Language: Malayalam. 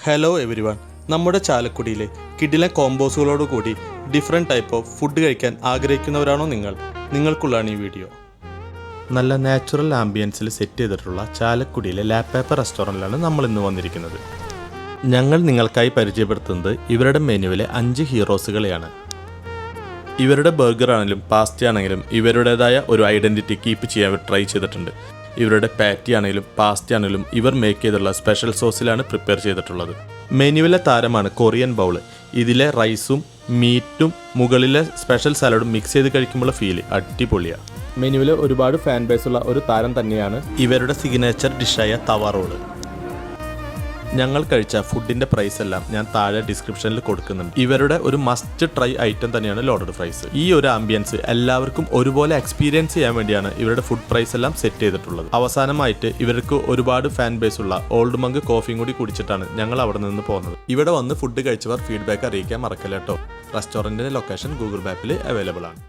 ഹലോ എവരി വൺ, നമ്മുടെ ചാലക്കുടിയിലെ കിടിലൻ കോമ്പോസുകളോടുകൂടി ഡിഫറെൻറ്റ് ടൈപ്പ് ഓഫ് ഫുഡ് കഴിക്കാൻ ആഗ്രഹിക്കുന്നവരാണോ നിങ്ങൾക്കുള്ളതാണ് ഈ വീഡിയോ. നല്ല നാച്ചുറൽ ആംബിയൻസിൽ സെറ്റ് ചെയ്തിട്ടുള്ള ചാലക്കുടിയിലെ ലാബ് പേപ്പർ റെസ്റ്റോറൻറ്റിലാണ് നമ്മൾ ഇന്ന് വന്നിരിക്കുന്നത്. ഞങ്ങൾ നിങ്ങൾക്കായി പരിചയപ്പെടുത്തുന്നത് ഇവരുടെ മെനുവിലെ 5 ഹീറോസുകളെയാണ്. ഇവരുടെ ബർഗർ ആണെങ്കിലും പാസ്ത ആണെങ്കിലും ഇവരുടേതായ ഒരു ഐഡൻറ്റിറ്റി കീപ്പ് ചെയ്യാൻ ട്രൈ ചെയ്തിട്ടുണ്ട്. ഇവരുടെ പാറ്റി ആണെങ്കിലും പാസ്ത ആണെങ്കിലും ഇവർ മേക്ക് ചെയ്തിട്ടുള്ള സ്പെഷ്യൽ സോസിലാണ് പ്രിപ്പയർ ചെയ്തിട്ടുള്ളത്. മെനുവിലെ താരമാണ് കൊറിയൻ ബൗൾ. ഇതിലെ റൈസും മീറ്റും മുകളിലെ സ്പെഷ്യൽ സാലഡും മിക്സ് ചെയ്ത് കഴിക്കുമ്പോൾ ഫീൽ അടിപൊളിയാണ്. മെനുവിൽ ഒരുപാട് ഫാൻ ബേസ് ഉള്ള ഒരു താരം തന്നെയാണ് ഇവരുടെ സിഗ്നേച്ചർ ഡിഷായ തവ റോള്. ഞങ്ങൾ കഴിച്ച ഫുഡിൻ്റെ പ്രൈസ് എല്ലാം ഞാൻ താഴെ ഡിസ്ക്രിപ്ഷനിൽ കൊടുക്കുന്നുണ്ട്. ഇവരുടെ ഒരു മസ്റ്റ് ട്രൈ ഐറ്റം തന്നെയാണ് ലോഡഡ് ഫ്രൈസ്. ഈ ഒരു ആംബിയൻസ് എല്ലാവർക്കും ഒരുപോലെ എക്സ്പീരിയൻസ് ചെയ്യാൻ വേണ്ടിയാണ് ഇവരുടെ ഫുഡ് പ്രൈസ് എല്ലാം സെറ്റ് ചെയ്തിട്ടുള്ളത്. അവസാനമായിട്ട് ഇവർക്ക് ഒരുപാട് ഫാൻ ബേസ് ഉള്ള ഓൾഡ് മങ്ക് കോഫിയും കൂടി കുടിച്ചിട്ടാണ് ഞങ്ങൾ അവിടെ നിന്ന് പോകുന്നത്. ഇവിടെ വന്ന് ഫുഡ് കഴിച്ചവർ ഫീഡ്ബാക്ക് അറിയിക്കാൻ മറക്കല്ല കേട്ടോ. റെസ്റ്റോറൻറ്റിൻ്റെ ലൊക്കേഷൻ ഗൂഗിൾ മാപ്പിൽ അവൈലബിൾ ആണ്.